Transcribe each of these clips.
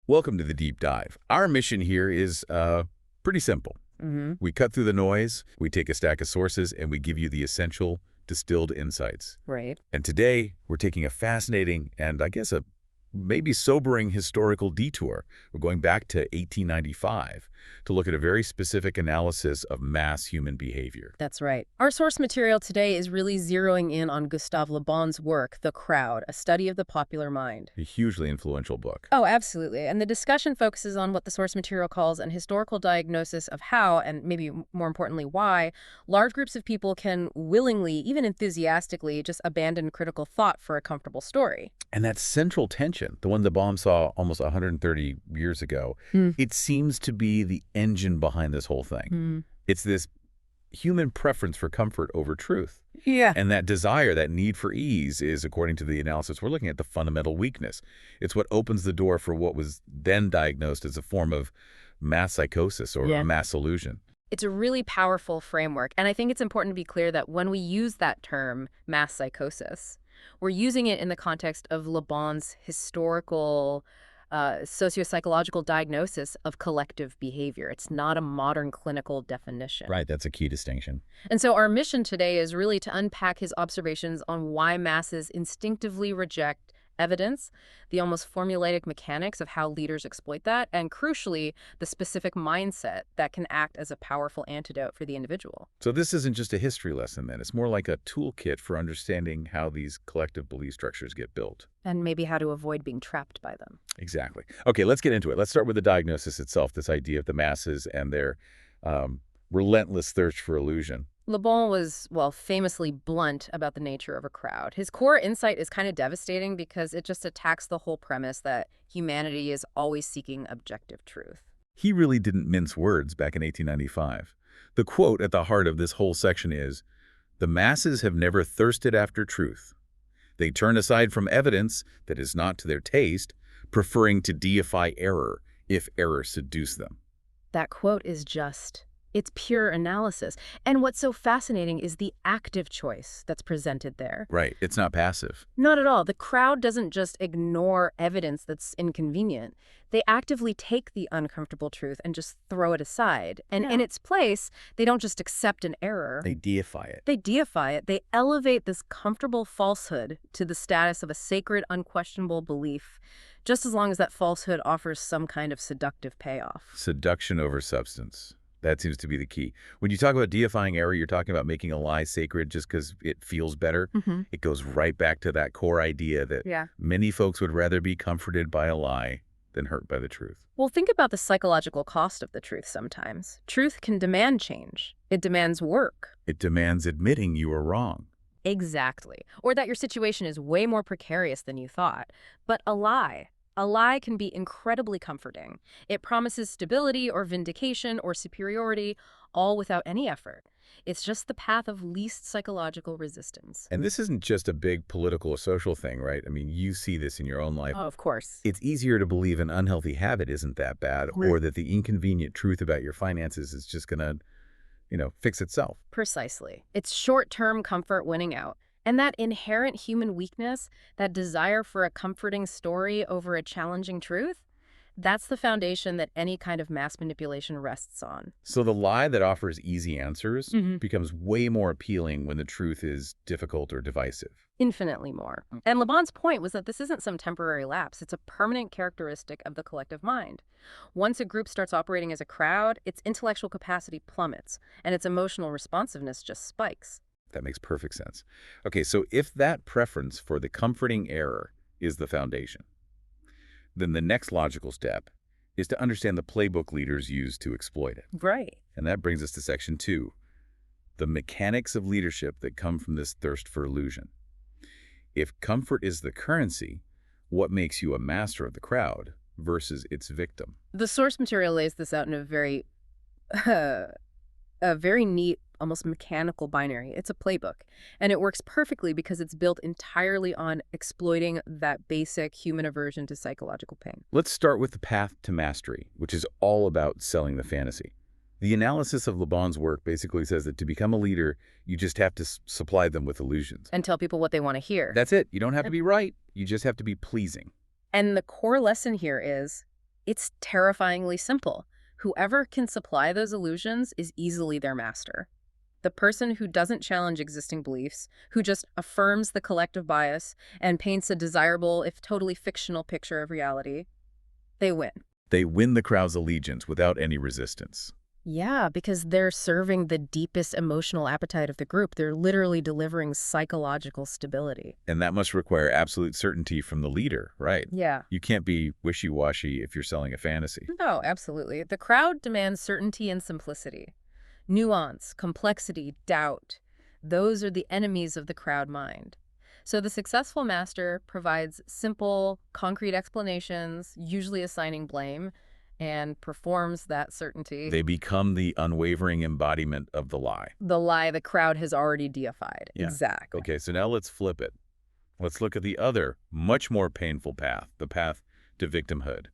Welcome to the deep dive. Our mission here is pretty simple. We cut through the noise, we take a stack of sources, and we give you the essential distilled insights. Right. And today, we're taking a fascinating and I guess a maybe sobering historical detour. We're going back to 1895 to look at a very specific analysis of mass human behavior. That's right. Our source material today is really zeroing in on Gustave Le Bon's work, The Crowd, a study of the popular mind. A hugely influential book. Oh, absolutely. And the discussion focuses on what the source material calls an historical diagnosis of how, and maybe more importantly why, large groups of people can willingly, even enthusiastically, just abandon critical thought for a comfortable story. And that central tension, the one Le Bon saw almost 130 years ago, it seems to be the engine behind this whole thing. It's this human preference for comfort over truth. Yeah. And that desire, that need for ease is, according to the analysis we're looking at, the fundamental weakness. It's what opens the door for what was then diagnosed as a form of mass psychosis or a mass illusion. It's a really powerful framework, and I think it's important to be clear that when we use that term, mass psychosis, we're using it in the context of Le Bon's historical socio-psychological diagnosis of collective behavior. It's not a modern clinical definition. Right, that's a key distinction. And so our mission today is really to unpack his observations on why masses instinctively reject evidence, the almost formulaic mechanics of how leaders exploit that, and crucially, the specific mindset that can act as a powerful antidote for the individual. So this isn't just a history lesson then. It's more like a toolkit for understanding how these collective belief structures get built. And maybe how to avoid being trapped by them. Exactly. Okay, let's get into it. Let's start with the diagnosis itself, this idea of the masses and their relentless thirst for illusion. Le Bon was, well, famously blunt about the nature of a crowd. His core insight is kind of devastating because it just attacks the whole premise that humanity is always seeking objective truth. He really didn't mince words back in 1895. The quote at the heart of this whole section is, "The masses have never thirsted after truth. They turn aside from evidence that is not to their taste, preferring to deify error if error seduce them." That quote is just... it's pure analysis. And what's so fascinating is the active choice that's presented there. Right. It's not passive. Not at all. The crowd doesn't just ignore evidence that's inconvenient. They actively take the uncomfortable truth and just throw it aside. And in its place, they don't just accept an error. They deify it. They deify it. They elevate this comfortable falsehood to the status of a sacred, unquestionable belief, just as long as that falsehood offers some kind of seductive payoff. Seduction over substance. That seems to be the key. When you talk about deifying error, you're talking about making a lie sacred just because it feels better. It goes right back to that core idea that many folks would rather be comforted by a lie than hurt by the truth. Well, think about the psychological cost of the truth sometimes. Truth can demand change. It demands work. It demands admitting you are wrong. Exactly. Or that your situation is way more precarious than you thought. But a lie can be incredibly comforting. It promises stability or vindication or superiority, all without any effort. It's just the path of least psychological resistance. And this isn't just a big political or social thing, right? I mean, you see this in your own life. Oh, of course. It's easier to believe an unhealthy habit isn't that bad, or that the inconvenient truth about your finances is just going to, fix itself. Precisely. It's short-term comfort winning out. And that inherent human weakness, that desire for a comforting story over a challenging truth, that's the foundation that any kind of mass manipulation rests on. So the lie that offers easy answers becomes way more appealing when the truth is difficult or divisive. Infinitely more. And Le Bon's point was that this isn't some temporary lapse. It's a permanent characteristic of the collective mind. Once a group starts operating as a crowd, its intellectual capacity plummets, and its emotional responsiveness just spikes. That makes perfect sense. Okay, so if that preference for the comforting error is the foundation, then the next logical step is to understand the playbook leaders use to exploit it. Right. And that brings us to section 2, the mechanics of leadership that come from this thirst for illusion. If comfort is the currency, what makes you a master of the crowd versus its victim? The source material lays this out in a very neat, almost mechanical binary. It's a playbook, and it works perfectly because it's built entirely on exploiting that basic human aversion to psychological pain. Let's start with the path to mastery, which is all about selling the fantasy. The analysis of Le Bon's work basically says that to become a leader, you just have to supply them with illusions. And tell people what they want to hear. That's it. You don't have to be right. You just have to be pleasing. And the core lesson here is It's terrifyingly simple. Whoever can supply those illusions is easily their master. The person who doesn't challenge existing beliefs, who just affirms the collective bias and paints a desirable, if totally fictional picture of reality, they win. They win the crowd's allegiance without any resistance. Yeah, because they're serving the deepest emotional appetite of the group. They're literally delivering psychological stability. And that must require absolute certainty from the leader, right? Yeah. You can't be wishy-washy if you're selling a fantasy. No, absolutely. The crowd demands certainty and simplicity. Nuance, complexity, doubt. Those are the enemies of the crowd mind. So the successful master provides simple, concrete explanations, usually assigning blame, and performs that certainty. They become the unwavering embodiment of the lie. The lie the crowd has already deified. Yeah. Exactly. Okay, so now let's flip it. Let's look at the other, much more painful path, the path to victimhood.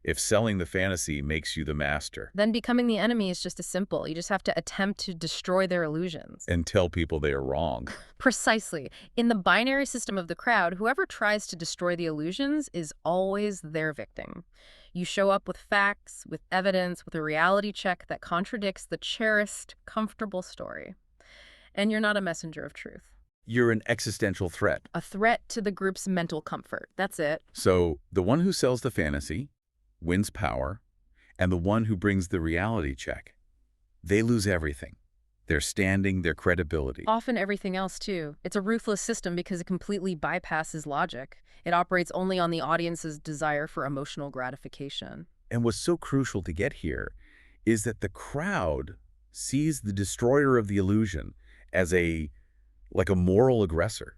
If selling the fantasy makes you the master. Then becoming the enemy is just as simple. You just have to attempt to destroy their illusions. And tell people they are wrong. Precisely. In the binary system of the crowd, whoever tries to destroy the illusions is always their victim. You show up with facts, with evidence, with a reality check that contradicts the cherished, comfortable story. And you're not a messenger of truth. You're an existential threat. A threat to the group's mental comfort. That's it. So the one who sells the fantasy wins power, and the one who brings the reality check, they lose everything. Their standing, their credibility. Often everything else, too. It's a ruthless system because it completely bypasses logic. It operates only on the audience's desire for emotional gratification. And what's so crucial to get here is that the crowd sees the destroyer of the illusion as like a moral aggressor.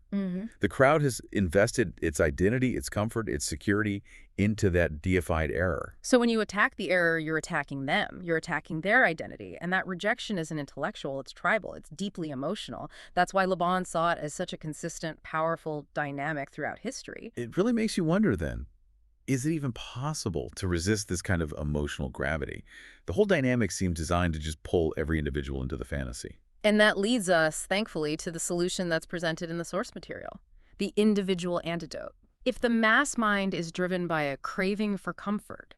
The crowd has invested its identity, its comfort, its security into that deified error. So when you attack the error, you're attacking them. You're attacking their identity. And that rejection isn't intellectual, it's tribal, it's deeply emotional. That's why Le Bon saw it as such a consistent, powerful dynamic throughout history. It really makes you wonder then, is it even possible to resist this kind of emotional gravity? The whole dynamic seems designed to just pull every individual into the fantasy. And that leads us, thankfully, to the solution that's presented in the source material, the individual antidote. If the mass mind is driven by a craving for comfort,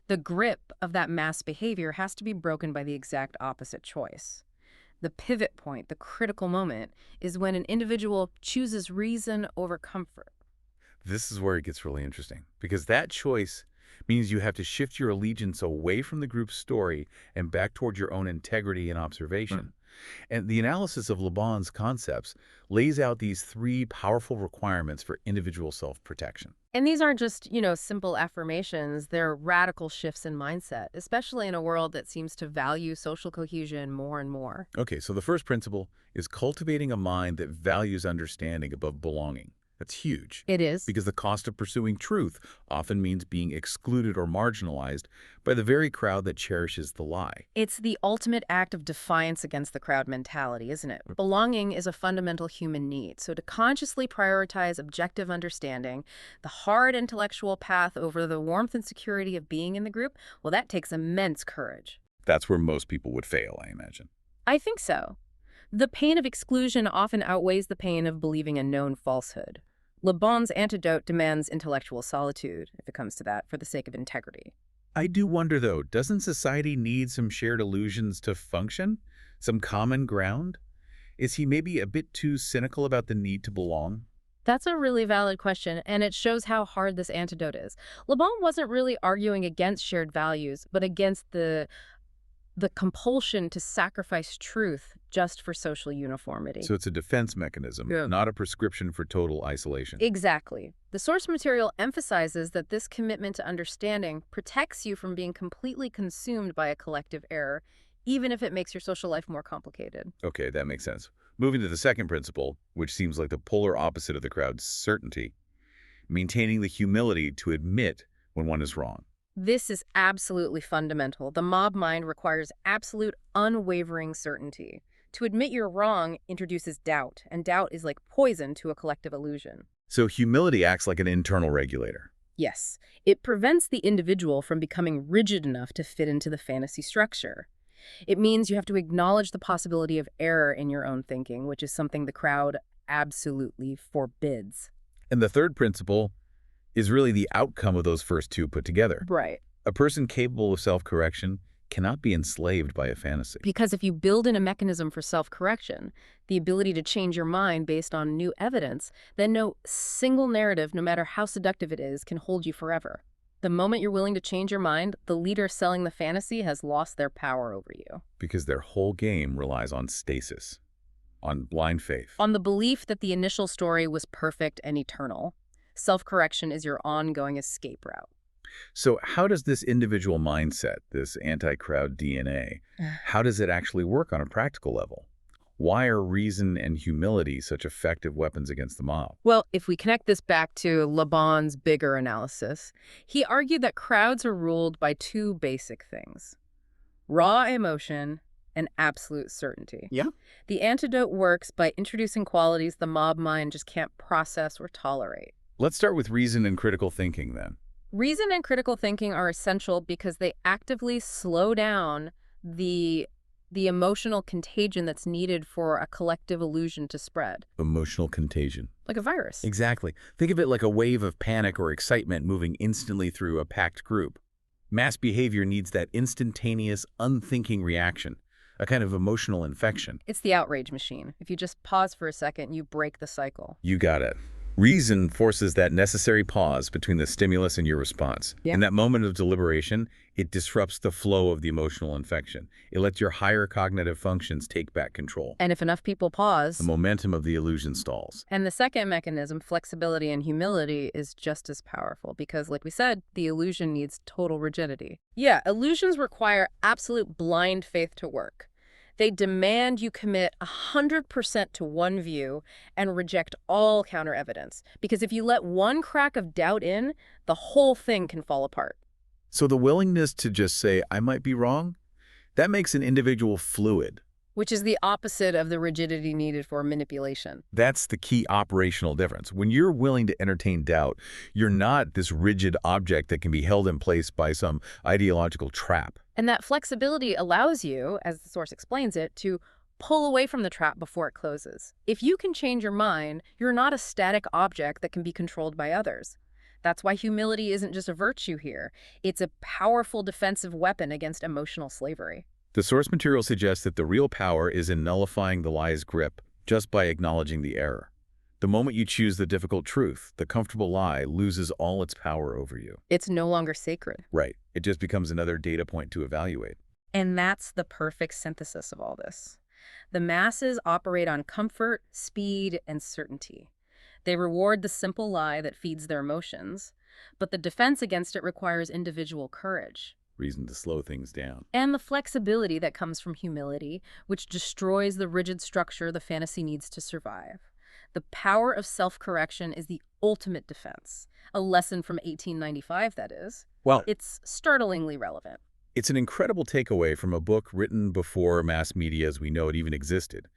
the grip of that mass behavior has to be broken by the exact opposite choice. The pivot point, the critical moment, is when an individual chooses reason over comfort. This is where it gets really interesting, because that choice means you have to shift your allegiance away from the group's story and back toward your own integrity and observation. And the analysis of Le Bon's concepts lays out these three powerful requirements for individual self-protection. And these aren't just, simple affirmations. They're radical shifts in mindset, especially in a world that seems to value social cohesion more and more. Okay, so the first principle is cultivating a mind that values understanding above belonging. That's huge. It is. Because the cost of pursuing truth often means being excluded or marginalized by the very crowd that cherishes the lie. It's the ultimate act of defiance against the crowd mentality, isn't it? Belonging is a fundamental human need. So to consciously prioritize objective understanding, the hard intellectual path over the warmth and security of being in the group, well, that takes immense courage. That's where most people would fail, I imagine. I think so. The pain of exclusion often outweighs the pain of believing a known falsehood. Le Bon's antidote demands intellectual solitude, if it comes to that, for the sake of integrity. I do wonder, though, doesn't society need some shared illusions to function? Some common ground? Is he maybe a bit too cynical about the need to belong? That's a really valid question, and it shows how hard this antidote is. Le Bon wasn't really arguing against shared values, but against the compulsion to sacrifice truth just for social uniformity. So it's a defense mechanism, not a prescription for total isolation. Exactly. The source material emphasizes that this commitment to understanding protects you from being completely consumed by a collective error, even if it makes your social life more complicated. Okay, that makes sense. Moving to the second principle, which seems like the polar opposite of the crowd's certainty, maintaining the humility to admit when one is wrong. This is absolutely fundamental. The mob mind requires absolute, unwavering certainty. To admit you're wrong introduces doubt, and doubt is like poison to a collective illusion. So humility acts like an internal regulator. Yes, it prevents the individual from becoming rigid enough to fit into the fantasy structure. It means you have to acknowledge the possibility of error in your own thinking, which is something the crowd absolutely forbids. And the third principle is really the outcome of those first two put together. Right. A person capable of self-correction cannot be enslaved by a fantasy. Because if you build in a mechanism for self-correction, the ability to change your mind based on new evidence, then no single narrative, no matter how seductive it is, can hold you forever. The moment you're willing to change your mind, the leader selling the fantasy has lost their power over you. Because their whole game relies on stasis, on blind faith. On the belief that the initial story was perfect and eternal, self-correction is your ongoing escape route. So how does this individual mindset, this anti-crowd DNA, how does it actually work on a practical level? Why are reason and humility such effective weapons against the mob? Well, if we connect this back to Le Bon's bigger analysis, he argued that crowds are ruled by two basic things: raw emotion and absolute certainty. Yeah. The antidote works by introducing qualities the mob mind just can't process or tolerate. Let's start with reason and critical thinking then. Reason and critical thinking are essential because they actively slow down the emotional contagion that's needed for a collective illusion to spread. Emotional contagion. Like a virus. Exactly. Think of it like a wave of panic or excitement moving instantly through a packed group. Mass behavior needs that instantaneous, unthinking reaction, a kind of emotional infection. It's the outrage machine. If you just pause for a second, you break the cycle. You got it. Reason forces that necessary pause between the stimulus and your response. Yeah. In that moment of deliberation, it disrupts the flow of the emotional infection. It lets your higher cognitive functions take back control. And if enough people pause... The momentum of the illusion stalls. And the second mechanism, flexibility and humility, is just as powerful because, like we said, the illusion needs total rigidity. Yeah, illusions require absolute blind faith to work. They demand you commit 100% to one view and reject all counter-evidence. Because if you let one crack of doubt in, the whole thing can fall apart. So the willingness to just say, I might be wrong, that makes an individual fluid. Which is the opposite of the rigidity needed for manipulation. That's the key operational difference. When you're willing to entertain doubt, you're not this rigid object that can be held in place by some ideological trap. And that flexibility allows you, as the source explains it, to pull away from the trap before it closes. If you can change your mind, you're not a static object that can be controlled by others. That's why humility isn't just a virtue here. It's a powerful defensive weapon against emotional slavery. The source material suggests that the real power is in nullifying the lie's grip just by acknowledging the error. The moment you choose the difficult truth, the comfortable lie loses all its power over you. It's no longer sacred. Right. It just becomes another data point to evaluate. And that's the perfect synthesis of all this. The masses operate on comfort, speed, and certainty. They reward the simple lie that feeds their emotions, but the defense against it requires individual courage. Reason to slow things down. And the flexibility that comes from humility, which destroys the rigid structure the fantasy needs to survive. The power of self-correction is the ultimate defense. A lesson from 1895, that is. Well, It's startlingly relevant. it's an incredible takeaway from a book written before mass media as we know it even existed.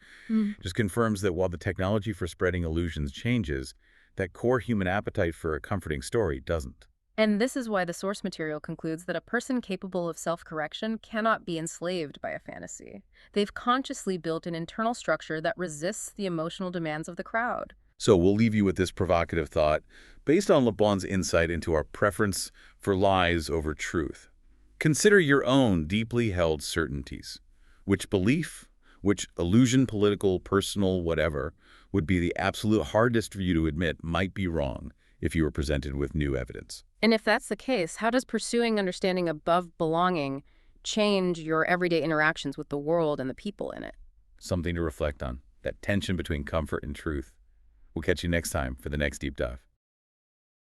Just confirms that while the technology for spreading illusions changes, that core human appetite for a comforting story doesn't. And this is why the source material concludes that a person capable of self-correction cannot be enslaved by a fantasy. They've consciously built an internal structure that resists the emotional demands of the crowd. So we'll leave you with this provocative thought, based on Le Bon's insight into our preference for lies over truth. Consider your own deeply held certainties. Which belief, which illusion, political, personal, whatever, would be the absolute hardest for you to admit might be wrong if you were presented with new evidence? And if that's the case, how does pursuing understanding above belonging change your everyday interactions with the world and the people in it? Something to reflect on, that tension between comfort and truth. We'll catch you next time for the next deep dive.